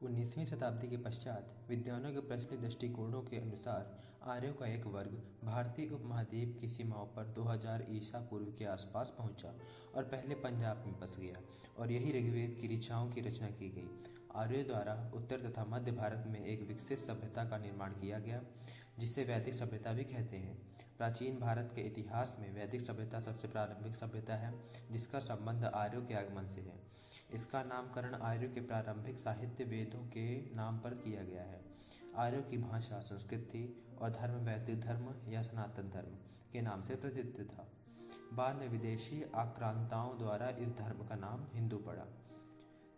19वीं शताब्दी के पश्चात विद्वानों के प्रचलित दृष्टिकोणों के अनुसार आर्यों का एक वर्ग भारतीय उपमहाद्वीप की सीमाओं पर 2000 ईसा पूर्व के आसपास पहुंचा और पहले पंजाब में बस गया और यही ऋग्वेद की ऋचाओं की रचना की गई। आर्यों द्वारा उत्तर तथा मध्य भारत में एक विकसित सभ्यता का निर्माण किया गया, जिसे वैदिक सभ्यता भी कहते हैं। प्राचीन भारत के इतिहास में वैदिक सभ्यता सबसे प्रारंभिक सभ्यता है, जिसका संबंध आर्यों के आगमन से है। इसका नामकरण आर्यों के प्रारंभिक साहित्य वेदों के नाम पर किया गया है। आर्यों की भाषा संस्कृत थी और धर्म वैदिक धर्म या सनातन धर्म के नाम से प्रसिद्ध था। बाद में विदेशी आक्रांताओं द्वारा इस धर्म का नाम हिंदू पड़ा।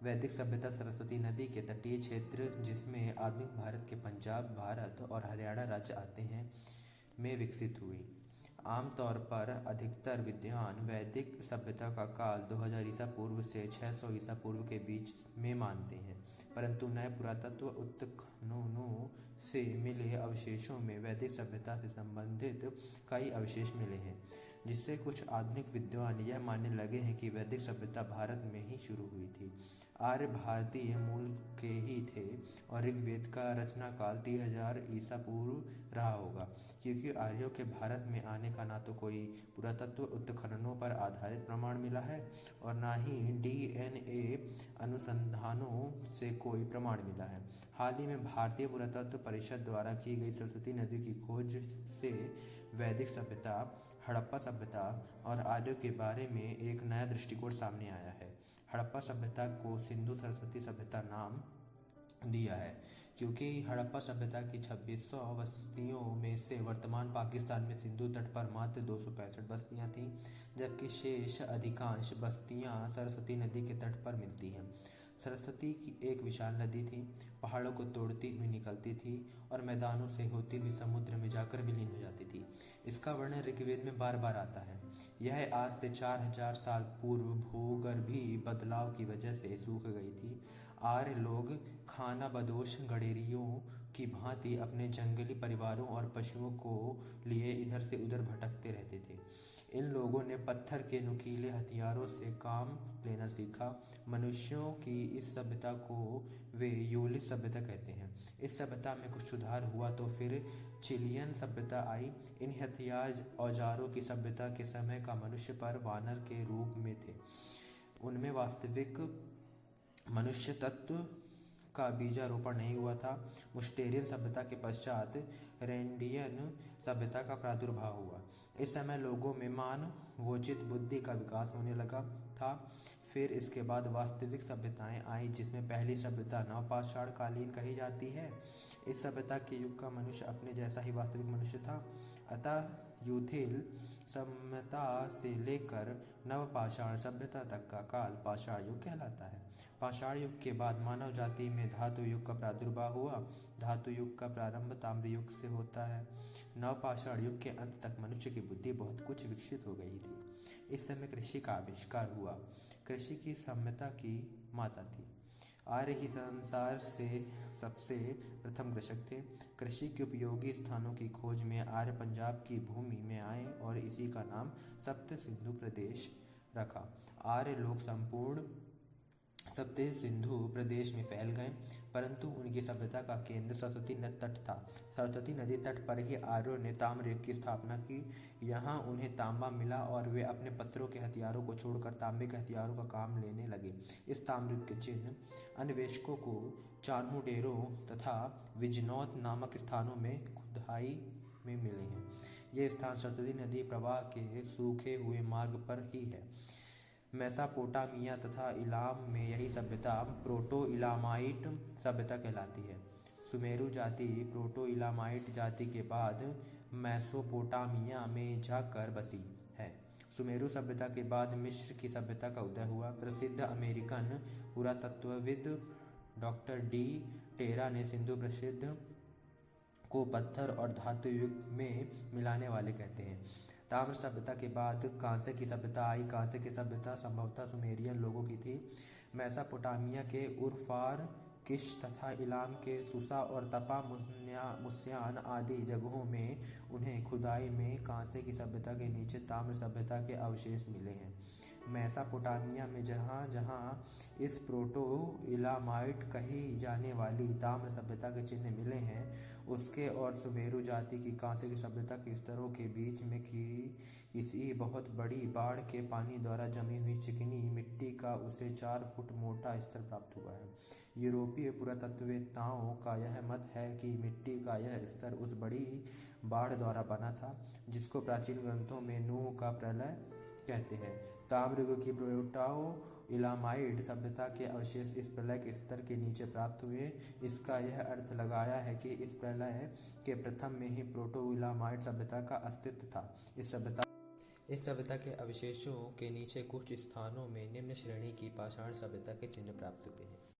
वैदिक सभ्यता सरस्वती नदी के तटीय क्षेत्र, जिसमें आधुनिक भारत के पंजाब, भारत और हरियाणा राज्य आते हैं, में विकसित हुई। आमतौर पर अधिकतर विद्वान वैदिक सभ्यता का काल 2000 ईसा पूर्व से 600 ईसा पूर्व के बीच में मानते हैं, परंतु नए पुरातत्व उत्खननों से मिले अवशेषों में वैदिक सभ्यता से संबंधित कई अवशेष मिले हैं, जिससे कुछ आधुनिक विद्वान यह मानने लगे हैं कि वैदिक सभ्यता भारत में ही शुरू हुई थी। आर्य भारतीय मूल के ही थे और ऋग्वेद का रचना काल 3000 ईसा पूर्व रहा होगा, क्योंकि आर्यों के भारत में आने का ना तो कोई पुरातत्व उत्खननों पर आधारित प्रमाण मिला है और ना ही DNA अनुसंधानों से कोई प्रमाण मिला है। हाल ही में भारतीय पुरातत्व परिषद द्वारा की गई सरस्वती नदी की खोज से वैदिक सभ्यता, हड़प्पा सभ्यता और आर्यों के बारे में एक नया दृष्टिकोण सामने आया है। हड़प्पा सभ्यता को सिंधु सरस्वती सभ्यता नाम दिया है, क्योंकि हड़प्पा सभ्यता की 2600 बस्तियों में से वर्तमान पाकिस्तान में सिंधु तट पर मात्र 265 बस्तियां थीं, जबकि शेष अधिकांश बस्तियां सरस्वती नदी के तट पर मिलती हैं। सरस्वती की एक विशाल नदी थी, पहाड़ों को तोड़ती हुई निकलती थी और मैदानों से होती हुई समुद्र में जाकर विलीन हो जाती थी। इसका वर्णन ऋग्वेद में बार बार आता है। यह आज से 4000 साल पूर्व भूगर्भीय बदलाव की वजह से सूख गई थी। आर्य लोग खानाबदोश गडेरियों की भांति अपने जंगली परिवारों और पशुओं को लिए इधर से उधर भटकते रहते थे। इन लोगों ने पत्थर के नुकीले हथियारों से काम लेना सीखा। मनुष्यों की इस सभ्यता को वे यूलिस सभ्यता कहते हैं। इस सभ्यता में कुछ सुधार हुआ तो फिर चिलियन सभ्यता आई। इन हथियार औजारों की सभ्यता के समय का मनुष्य पर वानर के रूप में थे। उनमें वास्तविक मनुष्य तत्व का बीजारोपण नहीं हुआ था। मुस्टेरियन सभ्यता के पश्चात रेंडियन सभ्यता का प्रादुर्भाव हुआ। इस समय लोगों में मानवोचित बुद्धि का विकास होने लगा था। फिर इसके बाद वास्तविक सभ्यताएं आईं, जिसमें पहली सभ्यता नवपाषाण कालीन कही जाती है। इस सभ्यता के युग का मनुष्य अपने जैसा ही वास्तविक मनुष्य था। अतः यूथिल सभ्यता से लेकर नवपाषाण सभ्यता तक का काल पाषाण युग कहलाता है। पाषाण युग के बाद मानव जाति में धातु युग का प्रादुर्भाव हुआ। धातु युग का प्रारंभ ताम्र युग से होता है। नवपाषाण युग के अंत तक मनुष्य की बुद्धि बहुत कुछ विकसित हो गई थी। इस समय कृषि का आविष्कार हुआ। कृषि की सभ्यता की माता थी। आर्य ही संसार से सबसे प्रथम कृषक थे। कृषि के उपयोगी स्थानों की खोज में आर्य पंजाब की भूमि में आए और इसी का नाम सप्त सिंधु प्रदेश रखा। आर्य लोग संपूर्ण सप्त सिंधु प्रदेश में फैल गए, परंतु उनकी सभ्यता का केंद्र सरस्वती तट था। सरस्वती नदी तट पर ही आर्यों ने ताम्र युग की स्थापना की। यहाँ उन्हें तांबा मिला और वे अपने पत्थरों के हथियारों को छोड़कर तांबे के हथियारों का काम लेने लगे। इस ताम्र युग के चिन्ह अन्वेषकों को चान्होडेरों तथा विजनौत नामक स्थानों में खुदाई में मिले हैं। ये स्थान सरस्वती नदी प्रवाह के सूखे हुए मार्ग पर ही है। मेसोपोटामिया तथा इलाम में यही सभ्यता प्रोटो इलामाइट सभ्यता कहलाती है। सुमेरु जाति प्रोटो इलामाइट जाति के बाद मेसोपोटामिया में जाकर बसी है। सुमेरु सभ्यता के बाद मिस्र की सभ्यता का उदय हुआ। प्रसिद्ध अमेरिकन पुरातत्वविद डॉक्टर डी टेरा ने सिंधु प्रसिद्ध को पत्थर और धातु युग में मिलाने वाले कहते हैं। ताम्र सभ्यता के बाद कांस्य की सभ्यता आई। कांस्य की सभ्यता संभवतः सुमेरियन लोगों की थी। मेसोपोटामिया के उर्फार किश तथा इलाम के सुसा और तपा मुस्यान आदि जगहों में उन्हें खुदाई में कांस्य की सभ्यता के नीचे ताम्र सभ्यता के अवशेष मिले हैं। मेसोपोटामिया में जहाँ जहाँ इस प्रोटो इलामाइट कही जाने वाली ताम्र सभ्यता के चिन्ह मिले हैं, उसके और सुमेरु जाति की कांस्य की सभ्यता के स्तरों के बीच में किसी बहुत बड़ी बाढ़ के पानी द्वारा जमी हुई चिकनी मिट्टी का उसे 4 फुट मोटा स्तर प्राप्त हुआ है। यूरोपीय पुरातत्ववेत्ताओं का यह मत है कि मिट्टी का यह स्तर उस बड़ी बाढ़ द्वारा बना था, जिसको प्राचीन ग्रंथों में नूह का प्रलय कहते हैं। ताम्रयुग की प्रोटो इलामाइट सभ्यता के अवशेष इस प्रलय के स्तर के नीचे प्राप्त हुए। इसका यह अर्थ लगाया है कि इस प्रलय के प्रथम में ही प्रोटो इलामाइट सभ्यता का अस्तित्व था। इस सभ्यता के अवशेषों के नीचे कुछ स्थानों में निम्न श्रेणी की पाषाण सभ्यता के चिन्ह प्राप्त हुए हैं।